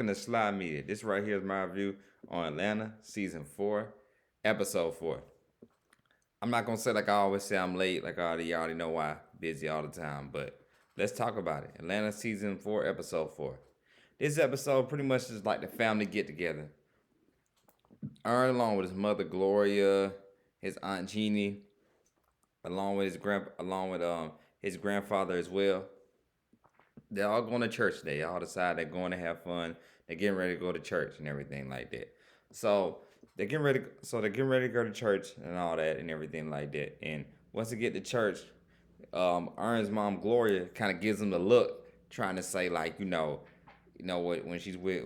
The Slide Media. This right here is my review on Atlanta season 4, episode 4. I'm not gonna say like I always say I'm late, like you already know why, busy all the time. But let's talk about it. Atlanta season 4, episode 4. This episode pretty much is like the family get together. Aaron along with his mother Gloria, his aunt Jeannie, along with his grandfather as well. They're all going to church today. They all decide they're going to have fun. They're getting ready to go to church and everything like that. So they're getting ready to go to church and all that and everything like that. And once they get to church, Ern's mom Gloria kind of gives them the look, trying to say like, what when she's with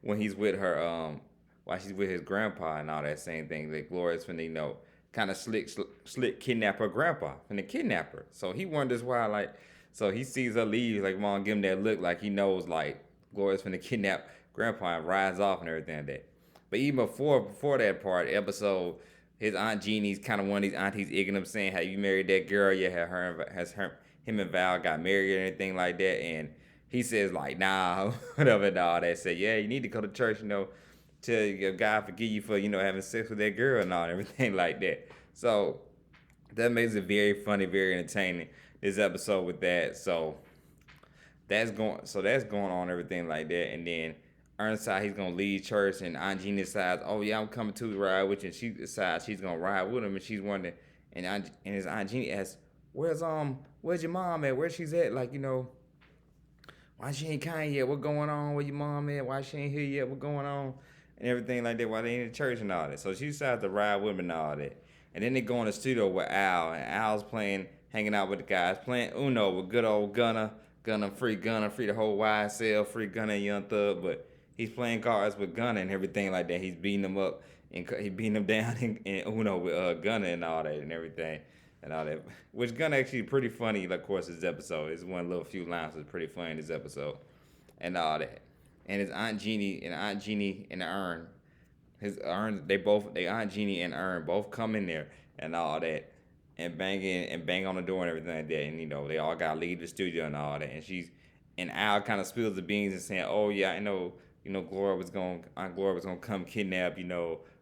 when he's with her while she's with his grandpa and all that same thing. That Gloria's finna kind of slick kidnap her grandpa and the kidnapper. So he wonders why so he sees her leave, like mom give him that look like he knows like Gloria's finna kidnap grandpa and rides off and everything like that. But even before that part, episode, his aunt Jeannie's kind of one of these aunties egging him saying, "Have you married that girl? Yeah, him and Val got married or anything like that?" And he says like, "Nah, whatever and all that." Said, "Yeah, you need to go to church, till your God forgive you for having sex with that girl and all and everything like that." So that makes it very funny, very entertaining. This episode with that. That's going on, everything like that. And then Ernest decides he's gonna leave church, and Aunt Jeannie decides, "Oh yeah, I'm coming to the ride with you." And she decides she's gonna ride with him, and she's wondering, and his Aunt Jeannie asks, where's your mom at? Where she's at? Like, why she ain't kind yet? What going on? Where your mom at? Why she ain't here yet? What going on? And everything like that. Why they in the church and all that. So she decides to ride with him and all that. And then they go in the studio with Al, and Al's hanging out with the guys, playing Uno with good old Gunna, free the whole YSL, free Gunna and Young Thug. But he's playing cards with Gunna and everything like that. He's beating them up and he beating them down in Uno with Gunna and all that and everything and all that. Which Gunna actually pretty funny, of course, this episode. It's one little few lines that's pretty funny in this episode and all that. And his Aunt Jeannie and Ern, they Aunt Jeannie and Ern both come in there and all that and bang on the door and everything like that. And they all gotta leave the studio and all that. And Al kind of spills the beans and saying, "Oh yeah, I know, Aunt Gloria was gonna come kidnap,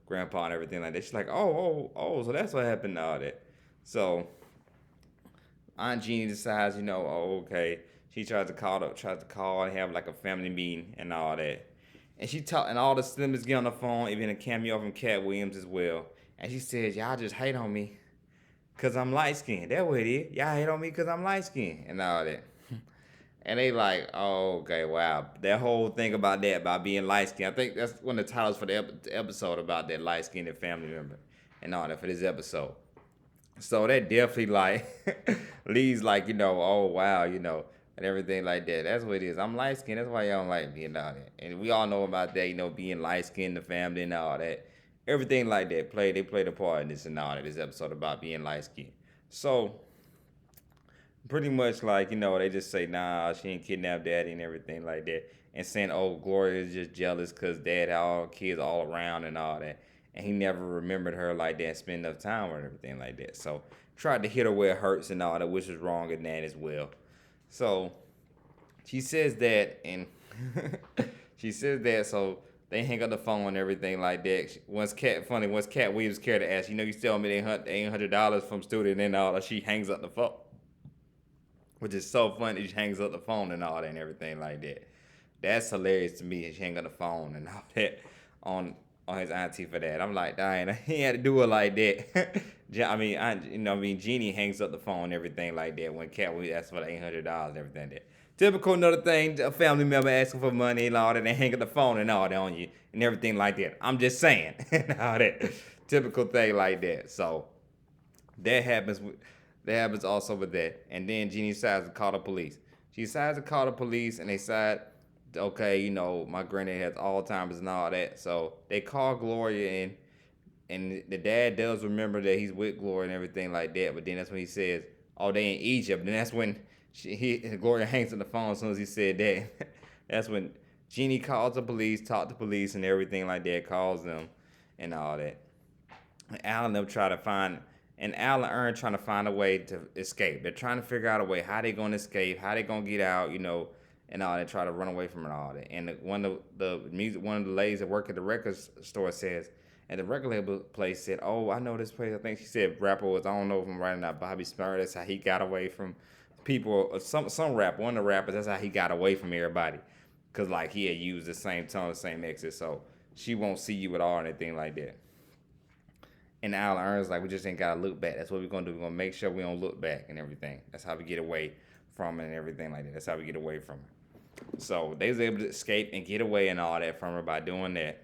Grandpa and everything like that." She's like, "Oh, so that's what happened and all that." So Aunt Jeannie decides, oh, okay. She tries to call and have like a family meeting and all that. And all the Slimmers get on the phone, even a cameo from Cat Williams as well. And she says, "Y'all just hate on me because I'm light skinned." That what it is. Y'all hate on me because I'm light skinned and all that. And they like, "Oh, okay, wow." That whole thing about being light skinned. I think that's one of the titles for the episode about that light skinned family member and all that for this episode. So that definitely like leads like, oh wow, and everything like that. That's what it is. I'm light skinned. That's why y'all don't like me and all that. And we all know about that, being light skinned, the family and all that. Everything like that. They played a part in this and all that. This episode about being light skinned. So pretty much like, they just say, "Nah, she ain't kidnapped daddy" and everything like that. And saying, "Oh, Gloria is just jealous because dad had all kids all around and all that." And he never remembered her like that, spend enough time with her and everything like that. So tried to hit her where it hurts and all that, which is wrong in that as well. So she says that, and she says that, so they hang up the phone and everything like that. Once Cat Williams cared to ask, you still owe me $800 from student and all that, she hangs up the phone, which is so funny. She hangs up the phone and all that and everything like that. That's hilarious to me. She hang up the phone and all that on on his auntie for that. I'm like, dang, he had to do it like that. Jeannie hangs up the phone and everything like that when Cat we asked for the $800 and everything like that. Typical another thing, a family member asking for money and all that, and they hang up the phone and all that on you and everything like that. I'm just saying, and all that. Typical thing like that. So that happens. That happens also with that. And then Jeannie decides to call the police. She decides to call the police, and they decide, okay, my granddad has Alzheimer's and all that. So they call Gloria, and the dad does remember that he's with Gloria and everything like that. But then that's when he says, "Oh, they in Egypt." And then that's when Gloria hangs up the phone as soon as he said that. That's when Jeannie calls the police, talk to police and everything like that, calls them and all that. Al and them try to find, and Al and Ern trying to find a way to escape. They're trying to figure out a way how they gonna escape, how they gonna get out, and all that, try to run away from it and all that. And one of the ladies that work at the record store says, and the record label place said, "Oh, I know this place." I think she said rapper was, I don't know if I'm right or not, Bobby Smurder. That's how he got away from people. Some rap, one of the rappers. That's how he got away from everybody, cause like he had used the same tone, the same exit. So she won't see you at all or anything like that. And Al Ernst like, we just ain't gotta look back. That's what we're gonna do. We're gonna make sure we don't look back and everything. That's how we get away from it and everything like that. That's how we get away from it. So they was able to escape and get away and all that from her by doing that.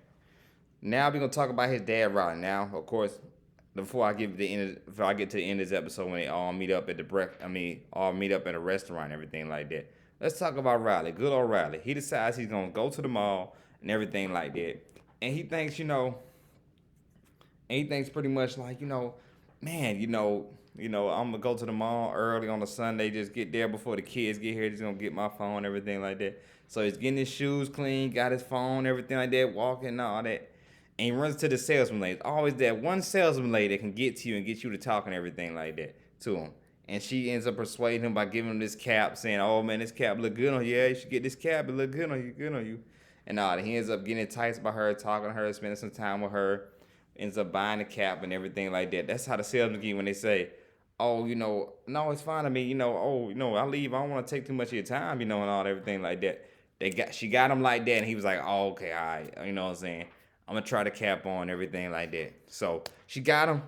Now we're gonna talk about his dad, Riley. Now, of course, before I get to the end of this episode when they all meet up at all meet up at a restaurant and everything like that. Let's talk about Riley. Good old Riley. He decides he's gonna go to the mall and everything like that. And he thinks, and he thinks pretty much like, man, I'm gonna go to the mall early on a Sunday, just get there before the kids get here, just gonna get my phone, everything like that. So he's getting his shoes clean, got his phone, everything like that, walking and all that. And he runs to the salesman lady. It's always that one salesman lady that can get to you and get you to talk and everything like that to him. And she ends up persuading him by giving him this cap, saying, "Oh man, this cap look good on you. Yeah, you should get this cap. It look good on you, good on you." And all that. He ends up getting enticed by her, talking to her, spending some time with her, ends up buying the cap and everything like that. That's how the salesman get when they say, "Oh, no, it's fine to me, oh, I leave. I don't want to take too much of your time, and all everything like that." She got him like that, and he was like, "Oh, okay, all right," you know what I'm saying? I'm gonna try the cap on everything like that. So she got him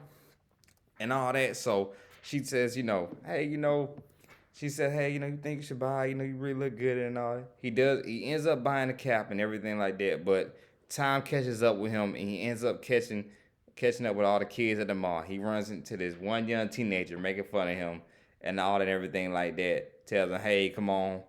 and all that. So she says, hey, she said, hey, you think you should buy, you really look good and all that. He does. He ends up buying the cap and everything like that. But time catches up with him, and he ends up catching up with all the kids at the mall. He runs into this one young teenager making fun of him and all that and everything like that. Tells him, hey, come on,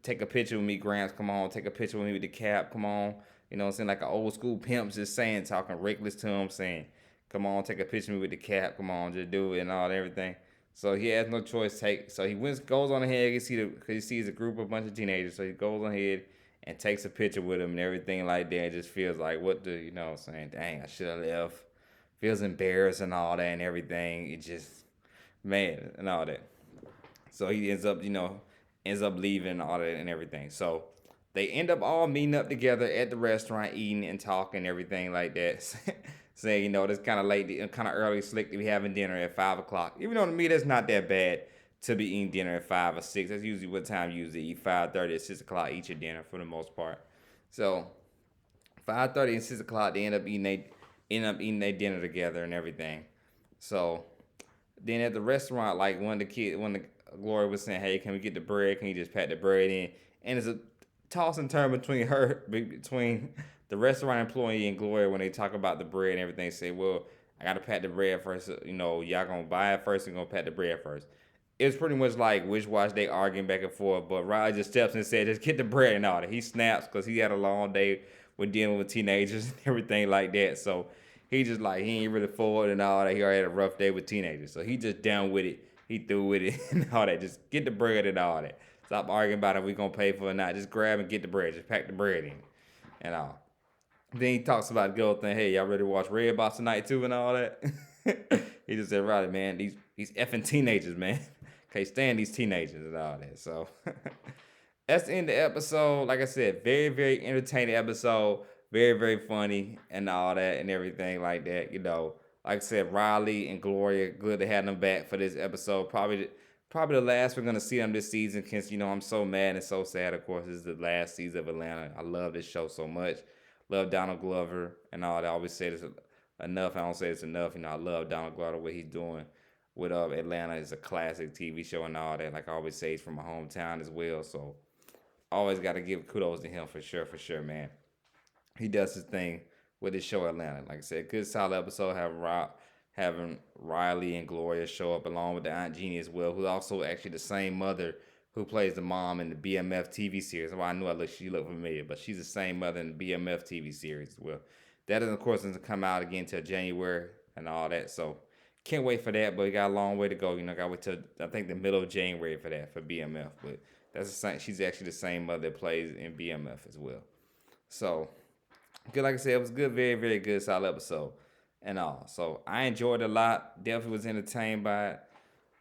take a picture with me, Gramps. Come on, take a picture with me with the cap. Come on. You know what I'm saying? Like an old school pimp just saying, talking reckless to him, saying, come on, take a picture of me with the cap. Come on, just do it and all that, everything. So he has no choice. So he goes on ahead. Because he sees a group of bunch of teenagers. So he goes on ahead and takes a picture with them and everything like that. And just feels like, you know what I'm saying? Dang, I should have left. Feels embarrassed and all that and everything. It just, man, and all that. So he ends up leaving and all that and everything. So they end up all meeting up together at the restaurant, eating and talking and everything like that. Saying, this kind of late, kind of early, slick to be having dinner at 5 o'clock. Even though to me that's not that bad to be eating dinner at 5 or 6. That's usually what time you usually eat. 5:30 or 6 o'clock, eat your dinner for the most part. So 5:30 and 6 o'clock, they end up eating their dinner together and everything. So then at the restaurant, like when the Gloria was saying, "Hey, can we get the bread? Can you just pack the bread in?" And it's a toss and turn between the restaurant employee and Gloria when they talk about the bread and everything. Say, "Well, I gotta pack the bread first. Y'all gonna buy it first and gonna pack the bread first." It's pretty much like wish wash. They arguing back and forth, but Riley just steps in and said, "Just get the bread and all that." He snaps because he had a long day with dealing with teenagers and everything like that. So he just like he ain't really forward and all that. He already had a rough day with teenagers, so he just down with it. He through with it and all that. Just get the bread and all that. Stop arguing about if we gonna pay for it or not. Just grab and get the bread. Just pack the bread in and all. Then he talks about the good thing. Hey, y'all ready to watch Redbox tonight too and all that? He just said, Riley, man, these effing teenagers, man. Can't stand these teenagers and all that. So that's the end of the episode. Like I said, very, very entertaining episode. Very, very funny and all that and everything like that. Like I said, Riley and Gloria, good to have them back for this episode. Probably the last we're gonna see them this season. Because I'm so mad and so sad. Of course, this is the last season of Atlanta. I love this show so much. Love Donald Glover and all that. I always say this enough. I don't say this enough. I love Donald Glover, what he's doing with Atlanta. Is a classic TV show and all that. Like I always say, he's from my hometown as well. So always got to give kudos to him for sure, man. He does his thing with his show Atlanta. Like I said, good solid episode. Having Riley and Gloria show up along with the Aunt Jeannie as well, who's also actually the same mother who plays the mom in the BMF TV series. Well, I knew she looked familiar, but she's the same mother in the BMF TV series as well. That, of course, doesn't come out again until January and all that. So can't wait for that, but we got a long way to go. Got to wait till I think the middle of January for that for BMF. But that's the same. She's actually the same mother that plays in BMF as well. So good, like I said, it was good, very, very good, solid episode and all. So I enjoyed it a lot. Definitely was entertained by it.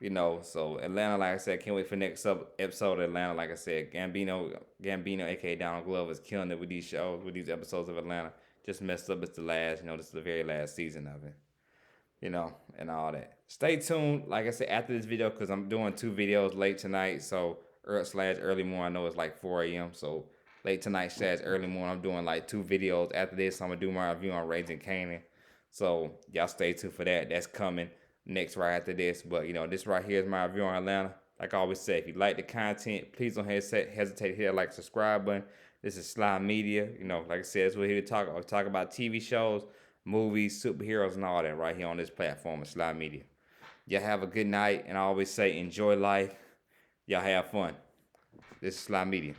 So Atlanta, like I said, can't wait for next episode of Atlanta. Like I said, Gambino, aka Donald Glover, is killing it with these shows, with these episodes of Atlanta. Just messed up. It's the last, this is the very last season of it, and all that. Stay tuned, like I said, after this video, because I'm doing 2 videos late tonight. So, slash early morning, I know it's like 4 a.m. So, late tonight slash early morning, I'm doing like 2 videos. After this, I'm going to do my review on Raising Kanan. So, y'all stay tuned for that. That's coming next right after this. But, this right here is my review on Atlanta. Like I always say, if you like the content, please don't hesitate to hit that like subscribe button. This is Sly Media. Like I said, we're here to talk about TV shows, movies, superheroes, and all that right here on this platform of Sly Media. Y'all have a good night, and I always say enjoy life. Y'all have fun. This is Sly Media.